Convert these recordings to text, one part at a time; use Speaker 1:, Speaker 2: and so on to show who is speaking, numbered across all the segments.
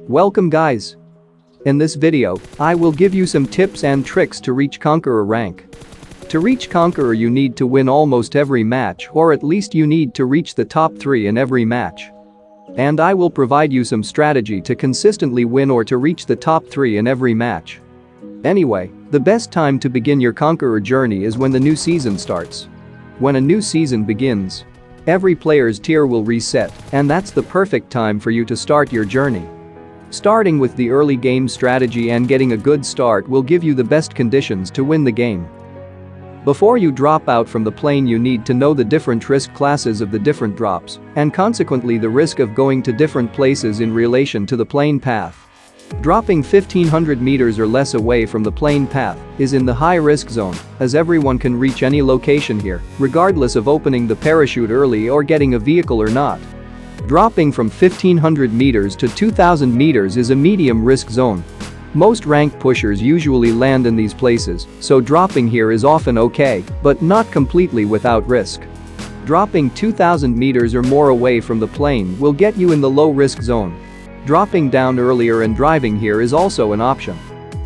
Speaker 1: Welcome guys. In this video, I will give you some tips and tricks to reach Conqueror rank. To reach Conqueror you need to win almost every match, or at least you need to reach the top 3 in every match. And I will provide you some strategy to consistently win or to reach the top 3 in every match. Anyway, the best time to begin your Conqueror journey is when the new season starts. When a new season begins, every player's tier will reset, and that's the perfect time for you to start your journey. Starting with the early game strategy and getting a good start will give you the best conditions to win the game. Before you drop out from the plane you need to know the different risk classes of the different drops, and consequently the risk of going to different places in relation to the plane path. Dropping 1500 meters or less away from the plane path is in the high risk zone, as everyone can reach any location here, regardless of opening the parachute early or getting a vehicle or not. Dropping from 1500 meters to 2000 meters is a medium risk zone. Most rank pushers usually land in these places, so dropping here is often okay, but not completely without risk. Dropping 2000 meters or more away from the plane will get you in the low risk zone. Dropping down earlier and driving here is also an option.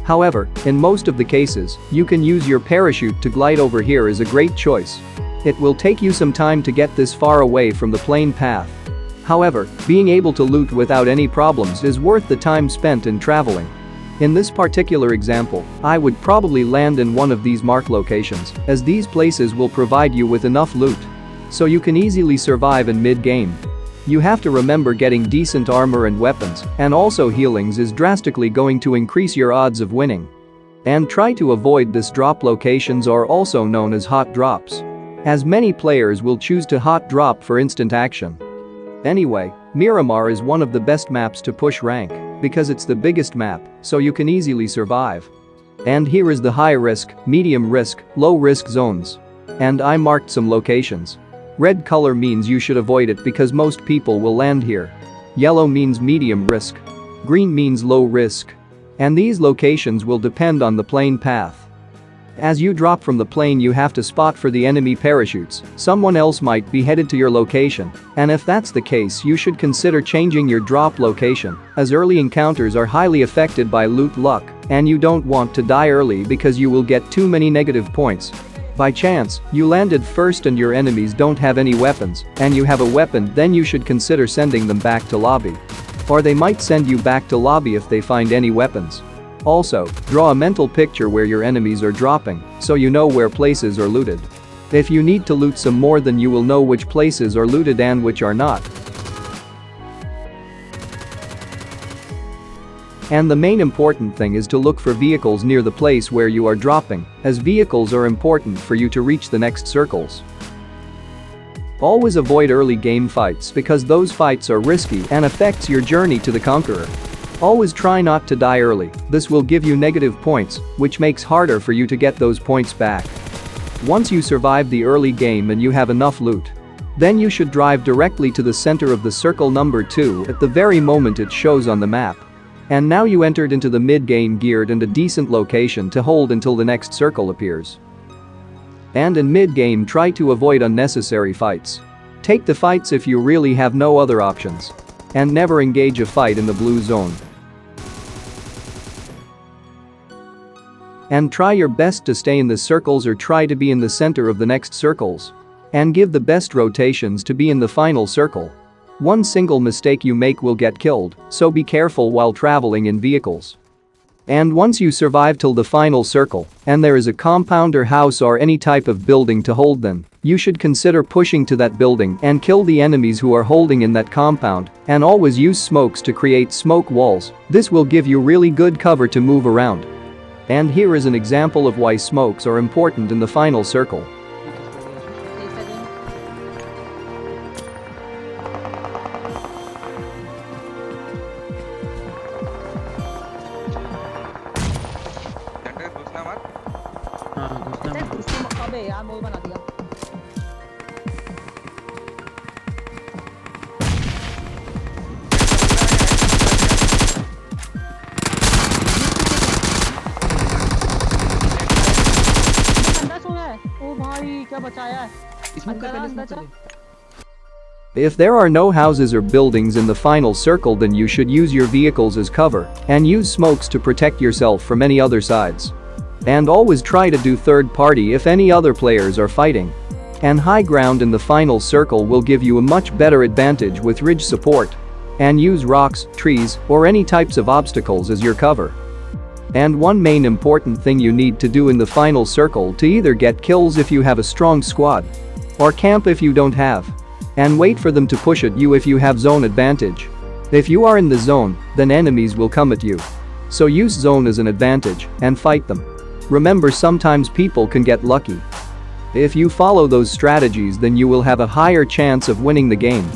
Speaker 1: However, in most of the cases, you can use your parachute to glide over here is a great choice. It will take you some time to get this far away from the plane path. However, being able to loot without any problems is worth the time spent in traveling. In this particular example, I would probably land in one of these marked locations, as these places will provide you with enough loot. So you can easily survive in mid-game. You have to remember getting decent armor and weapons, and also healings is drastically going to increase your odds of winning. And try to avoid this drop locations are also known as hot drops, as many players will choose to hot drop for instant action. Anyway, Miramar is one of the best maps to push rank, because it's the biggest map, so you can easily survive. And here is the high risk, medium risk, low risk zones. And I marked some locations. Red color means you should avoid it because most people will land here. Yellow means medium risk. Green means low risk. And these locations will depend on the plane path. As you drop from the plane you have to spot for the enemy parachutes, someone else might be headed to your location, and if that's the case you should consider changing your drop location, as early encounters are highly affected by loot luck, and you don't want to die early because you will get too many negative points. By chance, you landed first and your enemies don't have any weapons, and you have a weapon, then you should consider sending them back to lobby. Or they might send you back to lobby if they find any weapons. Also, draw a mental picture where your enemies are dropping, so you know where places are looted. If you need to loot some more then you will know which places are looted and which are not. And the main important thing is to look for vehicles near the place where you are dropping, as vehicles are important for you to reach the next circles. Always avoid early game fights because those fights are risky and affects your journey to the Conqueror. Always try not to die early, this will give you negative points, which makes harder for you to get those points back. Once you survive the early game and you have enough loot, then you should drive directly to the center of the circle number 2 at the very moment it shows on the map. And now you entered into the mid-game geared and a decent location to hold until the next circle appears. And in mid-game try to avoid unnecessary fights. Take the fights if you really have no other options. And never engage a fight in the blue zone. And try your best to stay in the circles or try to be in the center of the next circles. And give the best rotations to be in the final circle. One single mistake you make will get killed, so be careful while traveling in vehicles. And once you survive till the final circle, and there is a compound or house or any type of building to hold them, you should consider pushing to that building and kill the enemies who are holding in that compound, and always use smokes to create smoke walls. This will give you really good cover to move around. And here is an example of why smokes are important in the final circle.
Speaker 2: क्या बचाया है?
Speaker 1: If there are no houses or buildings in the final circle, then you should use your vehicles as cover and use smokes to protect yourself from any other sides. And always try to do third party if any other players are fighting. And high ground in the final circle will give you a much better advantage with ridge support. And use rocks, trees, or any types of obstacles as your cover. And one main important thing you need to do in the final circle to either get kills if you have a strong squad or camp if you don't have. And wait for them to push at you if you have zone advantage. If you are in the zone, then enemies will come at you. So use zone as an advantage and fight them. Remember, sometimes people can get lucky. If you follow those strategies, then you will have a higher chance of winning the game.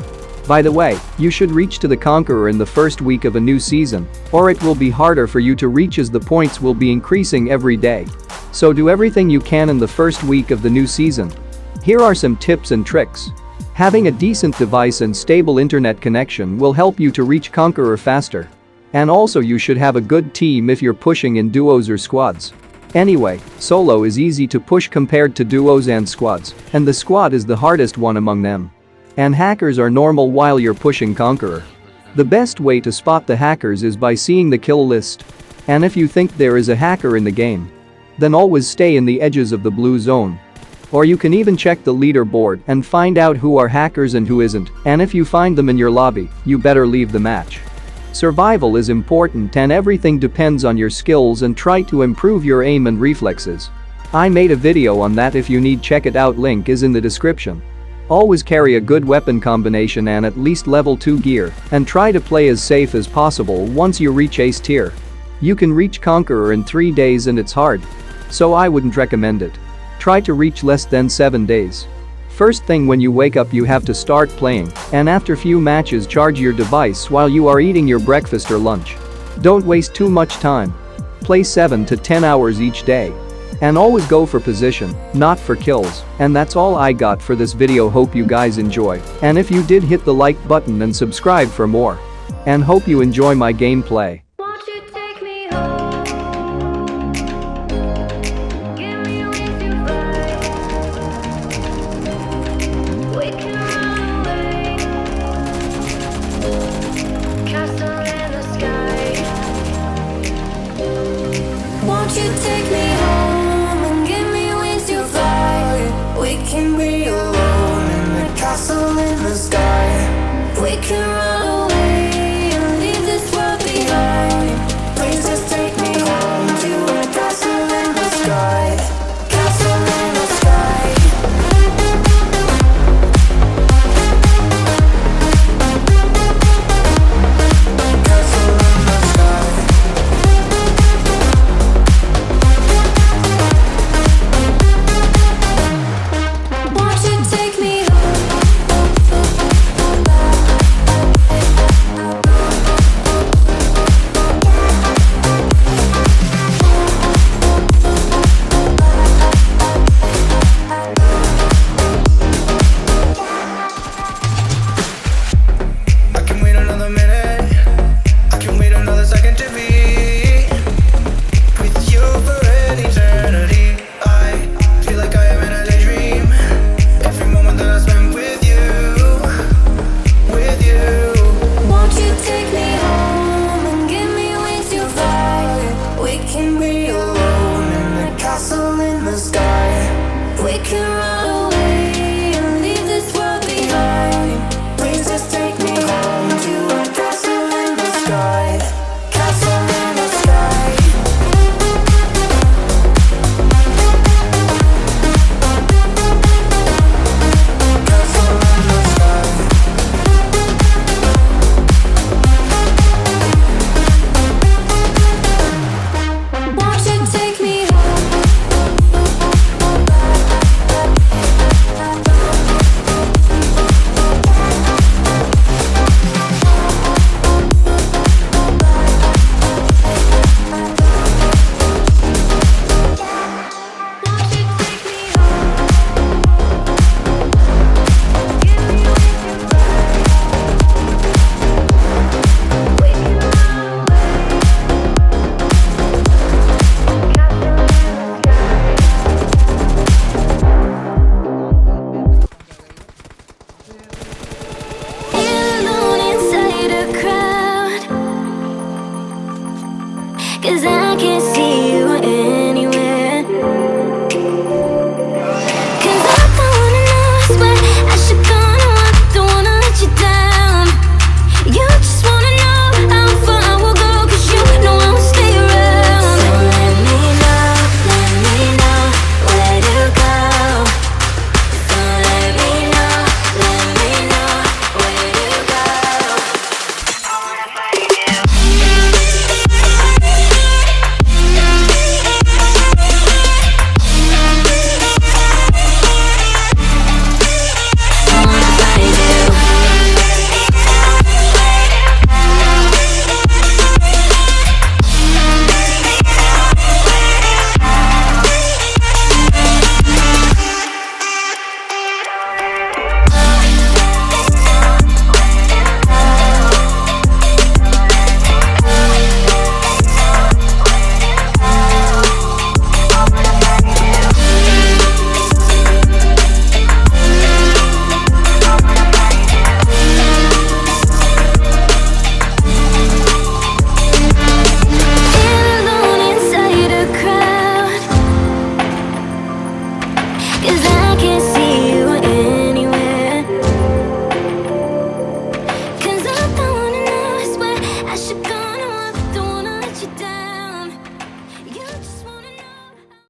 Speaker 1: By the way, you should reach to the Conqueror in the first week of a new season, or it will be harder for you to reach as the points will be increasing every day. So do everything you can in the first week of the new season. Here are some tips and tricks. Having a decent device and stable internet connection will help you to reach Conqueror faster. And also you should have a good team if you're pushing in duos or squads. Anyway, solo is easy to push compared to duos and squads, and the squad is the hardest one among them. And hackers are normal while you're pushing Conqueror. The best way to spot the hackers is by seeing the kill list. And if you think there is a hacker in the game, then always stay in the edges of the blue zone. Or you can even check the leaderboard and find out who are hackers and who isn't, and if you find them in your lobby, you better leave the match. Survival is important and everything depends on your skills, and try to improve your aim and reflexes. I made a video on that, if you need, check it out, link is in the description. Always carry a good weapon combination and at least level 2 gear, and try to play as safe as possible. Once you reach ace tier, you can reach Conqueror in 3 days, and it's hard. So I wouldn't recommend it. Try to reach less than 7 days. First thing when you wake up, you have to start playing, and after few matches charge your device while you are eating your breakfast or lunch. Don't waste too much time. Play 7 to 10 hours each day. And always go for position, not for kills. And that's all I got for this video. Hope you guys enjoy, and if you did, hit the like button and subscribe for more. And hope you enjoy my gameplay.
Speaker 2: Won't you take me home and give me wings to fly? We can be alone in the castle in the sky. We can run away and leave this world behind. Please just take me home to a castle in the sky. Castle in the sky. Castle in the sky. 'cause I can't see you